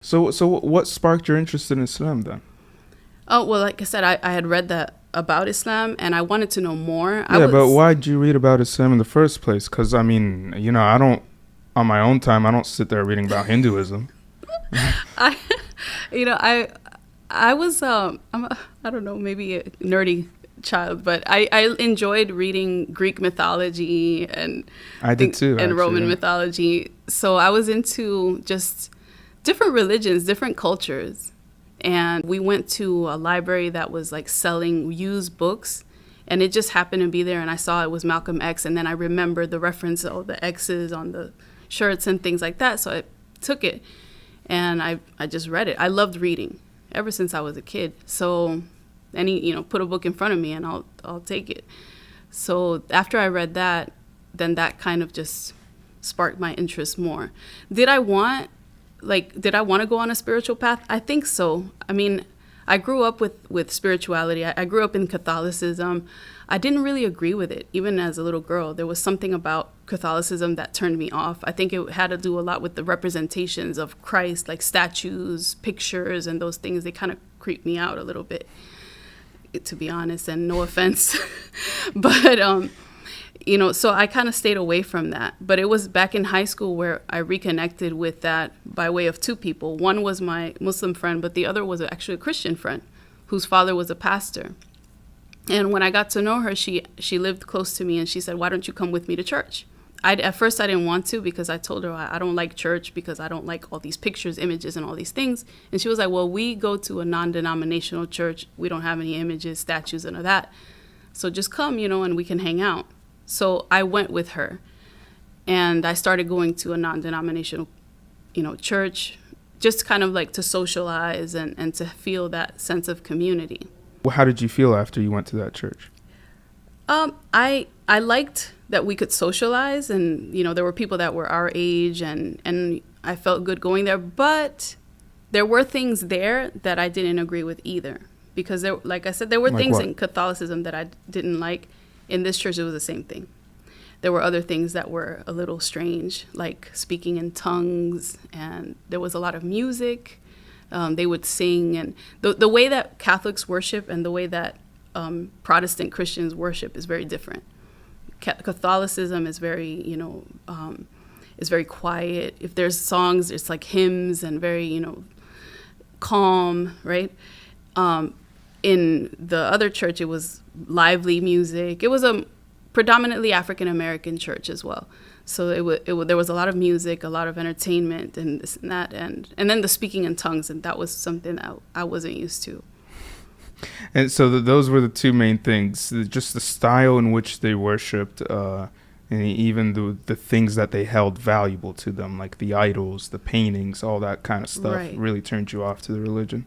So what sparked your interest in Islam then? Oh, well, like I said, I had read that about Islam and I wanted to know more. I Yeah, but was, why did you read about Islam in the first place? Because I mean, I don't on my own time. I don't sit there reading about Hinduism. I, I was, I don't know, maybe a nerdy child, but I enjoyed reading Greek mythology and I did too, and actually. Roman Yeah. mythology. So I was into just different religions, different cultures. And we went to a library that was like selling used books. And it just happened to be there. And I saw it was Malcolm X. And then I remembered the reference of the X's on the shirts and things like that. So I took it and I just read it. I loved reading ever since I was a kid. So put a book in front of me and I'll take it. So after I read that, then that kind of just sparked my interest more. Did I want did I want to go on a spiritual path? I think so. I mean, I grew up with spirituality. I grew up in Catholicism. I didn't really agree with it, even as a little girl. There was something about Catholicism that turned me off. I think it had to do a lot with the representations of Christ, like statues, pictures, and those things. They kind of creeped me out a little bit, to be honest, and no offense. But so I kind of stayed away from that. But it was back in high school where I reconnected with that by way of two people. One was my Muslim friend, but the other was actually a Christian friend whose father was a pastor. And when I got to know her, she lived close to me and she said, "Why don't you come with me to church?" At first I didn't want to because I told her I don't like church because I don't like all these pictures, images, and all these things. And she was like, "Well, we go to a non-denominational church. We don't have any images, statues, and all that. So just come, and we can hang out." So I went with her and I started going to a non-denominational, church, just kind of like to socialize and to feel that sense of community. Well, how did you feel after you went to that church? I liked that we could socialize and, there were people that were our age and I felt good going there, but there were things there that I didn't agree with either because like I said, there were Like things what? in Catholicism that I didn't like. In this church, it was the same thing. There were other things that were a little strange, like speaking in tongues, and there was a lot of music. They would sing, and the way that Catholics worship and the way that Protestant Christians worship is very different. Catholicism is very, is very quiet. If there's songs, it's like hymns and very, calm, right? In the other church, it was lively music. It was a predominantly African American church as well. So there was a lot of music, a lot of entertainment, and this and that, and then the speaking in tongues, and that was something that I wasn't used to. And so those were the two main things, just the style in which they worshipped, and even the things that they held valuable to them, like the idols, the paintings, all that kind of stuff, Right. really turned you off to the religion.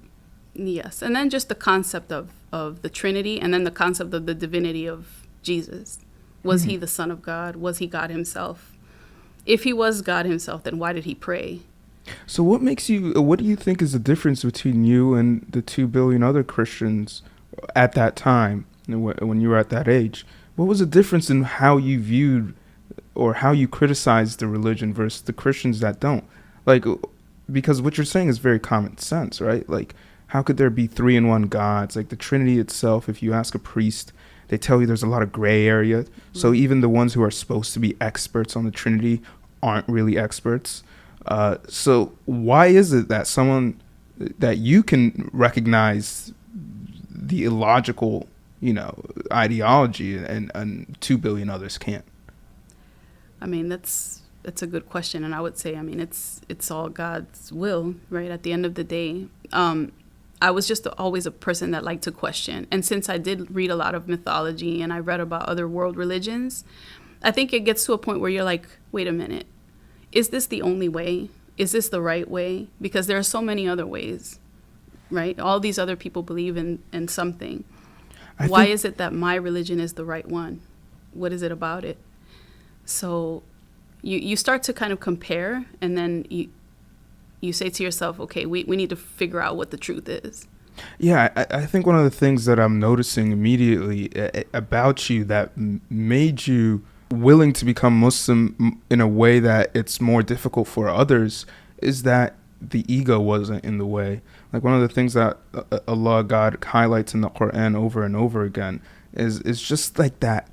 Yes, and then just the concept of the Trinity, and then the concept of the divinity of Jesus. Was he the Son of God? Was he God himself? If he was God himself, then why did he pray? So what do you think is the difference between you and the 2 billion other Christians at that time, when you were at that age? What was the difference in how you viewed or how you criticized the religion versus the Christians that don't? Like, because what you're saying is very common sense, right? Like, how could there be 3 in 1 gods? Like the Trinity itself, if you ask a priest, they tell you there's a lot of gray area. So even the ones who are supposed to be experts on the Trinity aren't really experts. So why is it that someone that you can recognize the illogical, ideology and 2 billion others can't? I mean, that's a good question, and I would say, I mean, it's all God's will, right? At the end of the day, I was just always a person that liked to question, and since I did read a lot of mythology and I read about other world religions, I think it gets to a point where you're like, wait a minute, is this the only way? Is this the right way? Because there are so many other ways, right? All these other people believe in something. Why is it that my religion is the right one? What is it about it? So you start to kind of compare, and then you say to yourself, okay, we need to figure out what the truth is. Yeah, I think one of the things that I'm noticing immediately about you that made you willing to become Muslim in a way that it's more difficult for others is that the ego wasn't in the way. Like one of the things that Allah, God, highlights in the Quran over and over again is just like that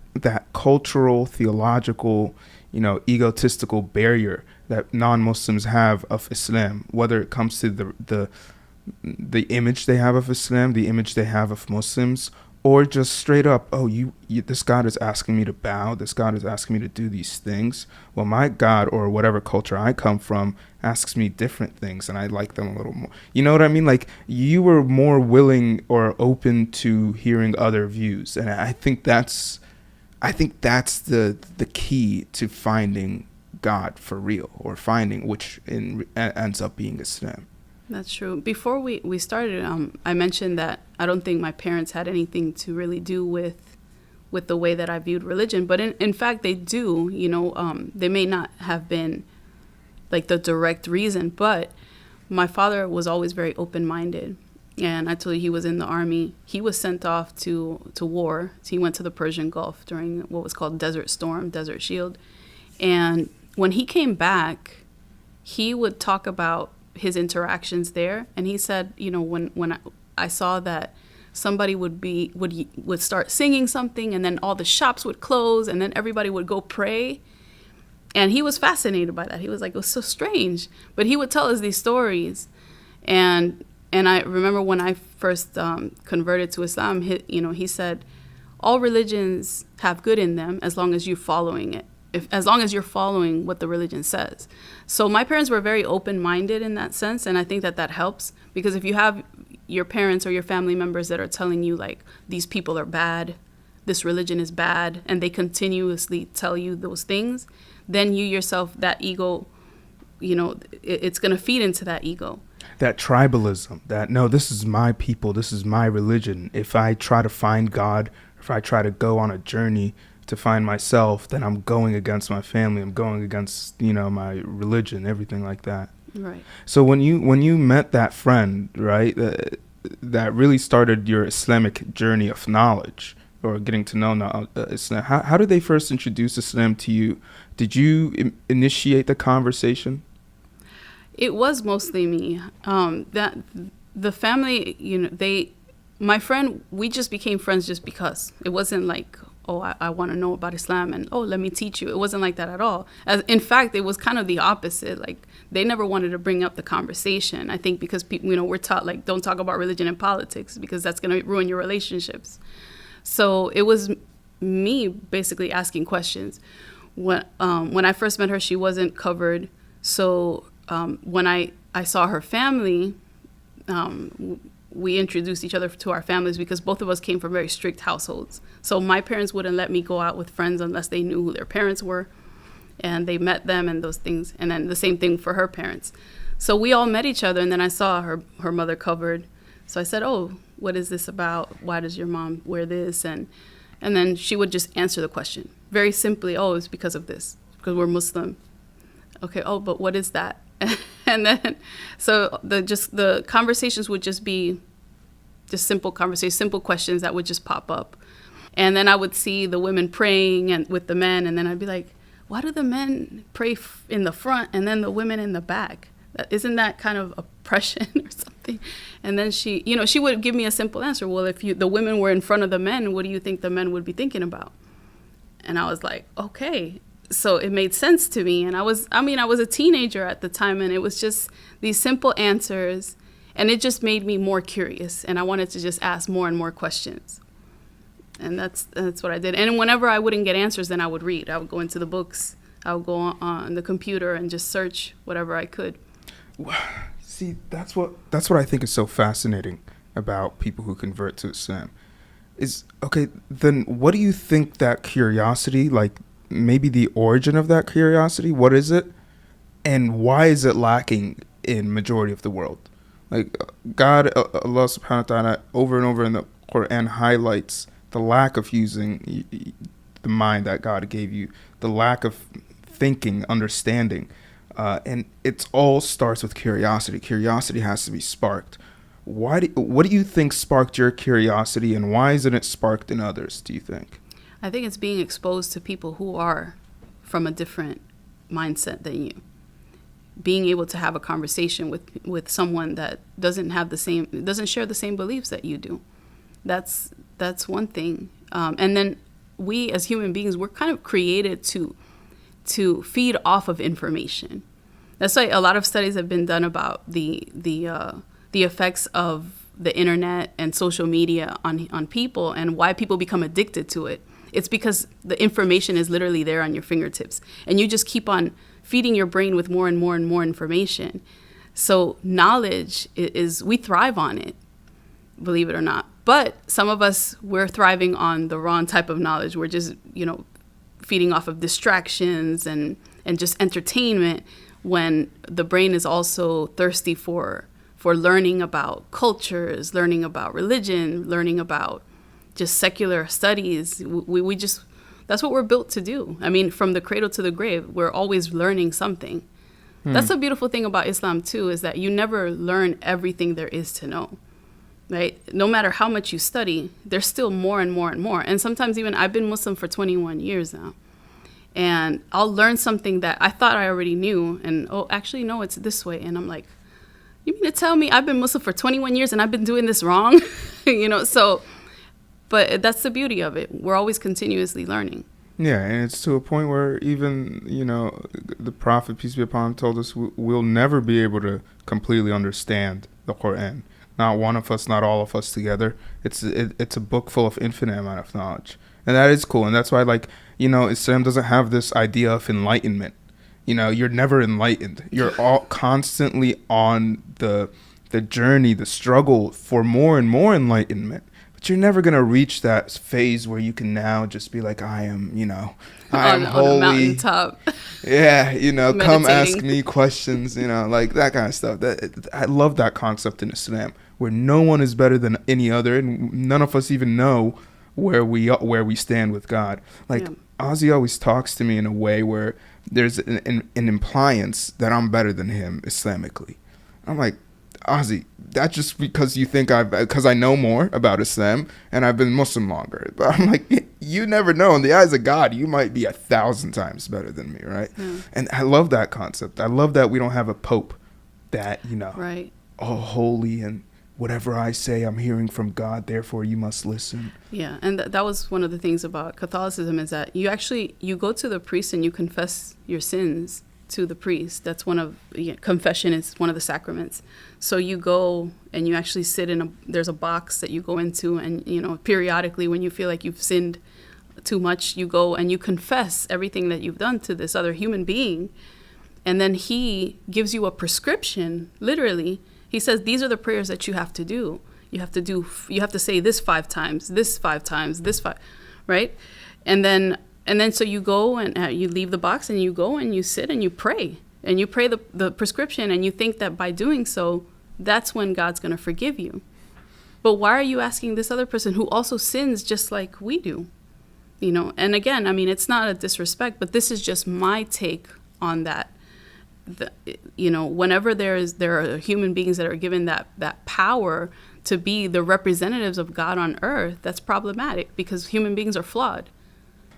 cultural, theological, egotistical barrier that non-Muslims have of Islam, whether it comes to the image they have of Islam, the image they have of Muslims, or just straight up, oh, this God is asking me to bow, this God is asking me to do these things. Well, my God, or whatever culture I come from, asks me different things, and I like them a little more. You know what I mean? Like, you were more willing or open to hearing other views, and I think that's the key to finding God for real, or finding which ends up being Islam. That's true. Before we started, I mentioned that I don't think my parents had anything to really do with the way that I viewed religion. But in fact, they do. They may not have been like the direct reason, but my father was always very open-minded. And I told you, he was in the army. He was sent off to war. He went to the Persian Gulf during what was called Desert Storm, Desert Shield. And when he came back, he would talk about his interactions there, and he said, when I saw that somebody would start singing something, and then all the shops would close, and then everybody would go pray, and he was fascinated by that. He was like, it was so strange, but he would tell us these stories, and I remember when I first converted to Islam, he said, all religions have good in them as long as you're following it. As long as you're following what the religion says. So my parents were very open-minded in that sense, and I think that helps, because if you have your parents or your family members that are telling you, like, these people are bad, this religion is bad, and they continuously tell you those things, then you yourself, that ego, it's going to feed into that ego. That tribalism, that, no, this is my people, this is my religion. If I try to find God, if I try to go on a journey to find myself, then I'm going against my family, I'm going against my religion, everything like that. Right. So when you met that friend, right, that really started your Islamic journey of knowledge, or getting to know Islam, how did they first introduce Islam to you? Did you initiate the conversation? It was mostly me. That the family, my friend, we just became friends just because. It wasn't like, oh, I want to know about Islam, and, oh, let me teach you. It wasn't like that at all. In fact, it was kind of the opposite. Like, they never wanted to bring up the conversation. I think because people, we're taught, like, don't talk about religion and politics, because that's going to ruin your relationships. So it was me basically asking questions. When I first met her, she wasn't covered. So when I saw her family, we introduced each other to our families, because both of us came from very strict households. So my parents wouldn't let me go out with friends unless they knew who their parents were, and they met them and those things. And then the same thing for her parents. So we all met each other, and then I saw her mother covered. So I said, oh, what is this about? Why does your mom wear this? And then she would just answer the question very simply. Oh, it's because of this, because we're Muslim. Okay, oh, but what is that? And then, so the conversations would just be just simple conversations, simple questions that would just pop up. And then I would see the women praying and with the men, and then I'd be like, why do the men pray in the front and then the women in the back? Isn't that kind of oppression or something? And then she would give me a simple answer. Well, if the women were in front of the men, what do you think the men would be thinking about? And I was like, okay. So it made sense to me. And I was a teenager at the time, and it was just these simple answers, and it just made me more curious, and I wanted to just ask more and more questions. And that's what I did. And whenever I wouldn't get answers, then I would read. I would go into the books. I would go on the computer and just search whatever I could. See, that's what I think is so fascinating about people who convert to Islam. Is, okay, then what do you think that curiosity, like maybe the origin of that curiosity, what is it? And why is it lacking in majority of the world? Like, God, Allah subhanahu wa ta'ala, over and over in the Quran highlights the lack of using the mind that God gave you, the lack of thinking, understanding. And it all starts with curiosity. Curiosity has to be sparked. What do you think sparked your curiosity, and why isn't it sparked in others, do you think? I think it's being exposed to people who are from a different mindset than you. being able to have a conversation with someone that doesn't share the same beliefs that you do. That's one thing. And then we as human beings, we're kind of created to feed off of information. That's why a lot of studies have been done about the effects of the internet and social media on people and why people become addicted to it. It's because the information is literally there on your fingertips, and you just keep on feeding your brain with more and more and more information. So knowledge we thrive on it, believe it or not. But some of us, we're thriving on the wrong type of knowledge. We're just, feeding off of distractions and just entertainment, when the brain is also thirsty for learning about cultures, learning about religion, learning about just secular studies. We just, that's what we're built to do. I mean, from the cradle to the grave, we're always learning something. That's the beautiful thing about Islam too, is that you never learn everything there is to know, right? No matter how much you study, there's still more and more and more. And sometimes even, I've been Muslim for 21 years now, and I'll learn something that I thought I already knew, and actually no, it's this way. And I'm like, you mean to tell me I've been Muslim for 21 years and I've been doing this wrong? So, but that's the beauty of it. We're always continuously learning. Yeah, and it's to a point where even, the Prophet, peace be upon him, told us we'll never be able to completely understand the Quran. Not one of us, not all of us together. It's a book full of infinite amount of knowledge. And that is cool. And that's why, Islam doesn't have this idea of enlightenment. You're never enlightened. You're all constantly on the journey, the struggle for more and more enlightenment. But you're never going to reach that phase where you can now just be like, I am holy. On the mountaintop. Yeah, come ask me questions, like that kind of stuff. I love that concept in Islam, where no one is better than any other, and none of us even know where we stand with God. Like, yeah. Ozzy always talks to me in a way where there's an impliance that I'm better than him Islamically. I'm like, Ozzy, that's just because you think because I know more about Islam and I've been Muslim longer. But I'm like, you never know. In the eyes of God, you might be 1,000 times better than me, right? Yeah. And I love that concept. I love that we don't have a pope that, right, all holy and whatever I say, I'm hearing from God, therefore you must listen. Yeah, and that was one of the things about Catholicism, is that you go to the priest and you confess your sins to the priest. That's confession is one of the sacraments. So you go and you actually sit there's a box that you go into, and periodically when you feel like you've sinned too much, you go and you confess everything that you've done to this other human being, and then he gives you a prescription. Literally, he says, these are the prayers that you have to do. You have to say this 5 times, this 5 times, this 5, right? And then so you go and you leave the box and you go and you sit and you pray. And you pray the prescription, and you think that by doing so, that's when God's going to forgive you. But why are you asking this other person who also sins just like we do? And again, I mean, it's not a disrespect, but this is just my take on that. Whenever there are human beings that are given that power to be the representatives of God on earth, that's problematic, because human beings are flawed.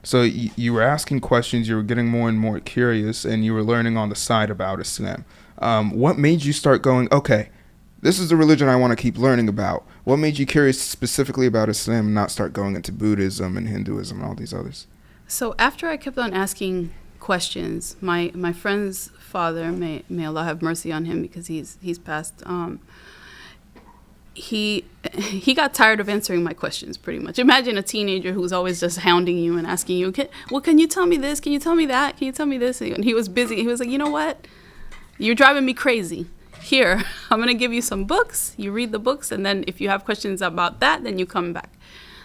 So you were asking questions, you were getting more and more curious, and you were learning on the side about Islam. What made you start going, okay, this is the religion I want to keep learning about? What made you curious specifically about Islam and not start going into Buddhism and Hinduism and all these others? So after I kept on asking questions, my friend's father, may Allah have mercy on him, because he's passed, he got tired of answering my questions, pretty much. Imagine a teenager who's always just hounding you and asking you, can you tell me this? Can you tell me that? Can you tell me this? And he was busy. He was like, you know what? You're driving me crazy. Here, I'm going to give you some books. You read the books, and then if you have questions about that, then you come back.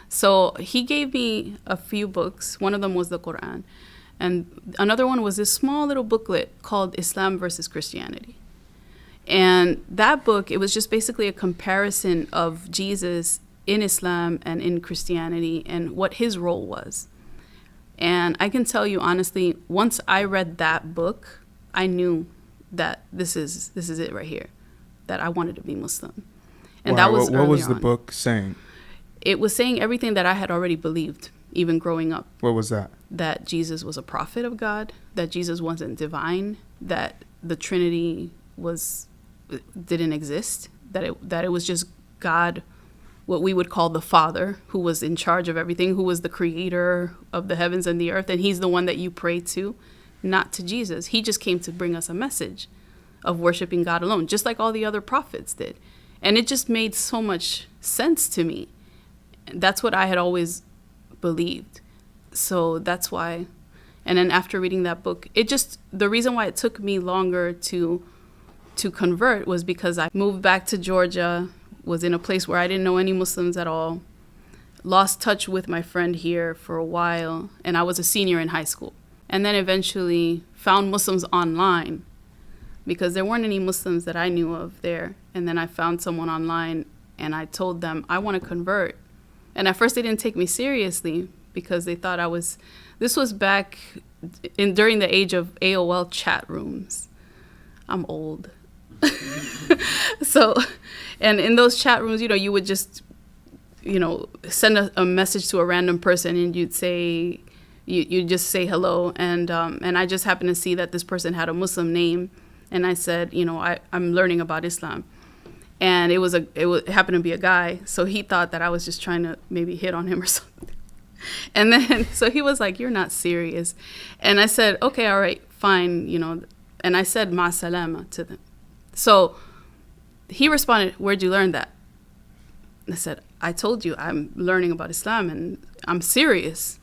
So he gave me a few books. One of them was the Quran. And another one was this small little booklet called Islam versus Christianity. And that book, it was just basically a comparison of Jesus in Islam and in Christianity and what his role was. And I can tell you honestly, once I read that book, I knew that this is it right here, that I wanted to be Muslim. And wow, that was what was the book saying? It was saying everything that I had already believed, even growing up. What was that? That Jesus was a prophet of God, that Jesus wasn't divine, that the Trinity didn't exist, that it was just God, what we would call the Father, who was in charge of everything, who was the creator of the heavens and the earth, and he's the one that you pray to, not to Jesus. He just came to bring us a message of worshiping God alone, just like all the other prophets did. And it just made so much sense to me. That's what I had always believed. So that's why. And then after reading that book, the reason why it took me longer to convert was because I moved back to Georgia, was in a place where I didn't know any Muslims at all, lost touch with my friend here for a while, and I was a senior in high school. And then eventually found Muslims online because there weren't any Muslims that I knew of there. And then I found someone online and I told them, I want to convert. And at first they didn't take me seriously because they thought this was back during the age of AOL chat rooms. I'm old. So, and in those chat rooms, you would just, send a message to a random person and you'd say, you just say hello. And I just happened to see that this person had a Muslim name. And I said, I'm learning about Islam. And it happened to be a guy. So he thought that I was just trying to maybe hit on him or something. And then, so he was like, you're not serious. And I said, okay, all right, fine. And I said, ma salama to them. So he responded, where'd you learn that? I said, I told you I'm learning about Islam and I'm serious.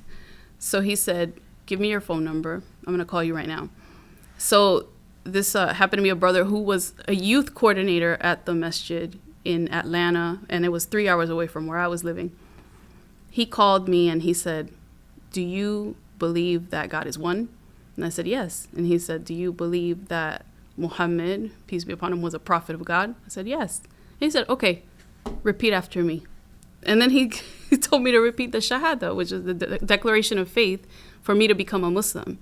So he said, give me your phone number. I'm going to call you right now. So this happened to be a brother who was a youth coordinator at the masjid in Atlanta, and it was 3 hours away from where I was living. He called me and he said, do you believe that God is one? And I said, yes. And he said, do you believe that Muhammad, peace be upon him, was a prophet of God? I said, yes. And he said, okay, repeat after me. And then he told me to repeat the Shahada, which is the declaration of faith for me to become a Muslim.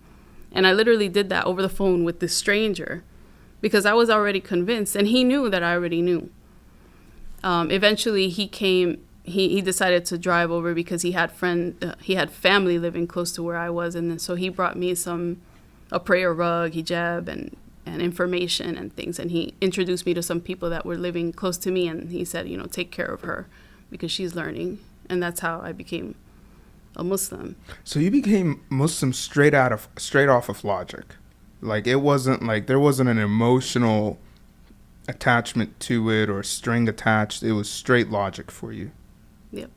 And I literally did that over the phone with this stranger because I was already convinced, and he knew that I already knew. Eventually he came, he decided to drive over because he had family living close to where I was. And then, so he brought me a prayer rug, hijab, and information and things. And he introduced me to some people that were living close to me. And he said, take care of her because she's learning. And that's how I became a Muslim. So you became Muslim straight off of logic. Like, it wasn't like there wasn't an emotional attachment to it or string attached. It was straight logic for you. Yep.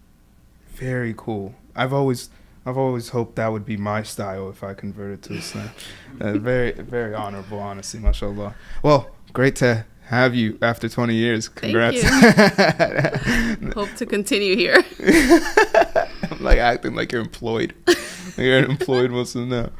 Very cool. I've always hoped that would be my style if I converted to Islam. Very, very honorable, honestly, mashallah. Well, great to have you after 20 years. Congrats. Thank you. Hope to continue here. I'm like acting like you're employed. You're an employed Muslim now.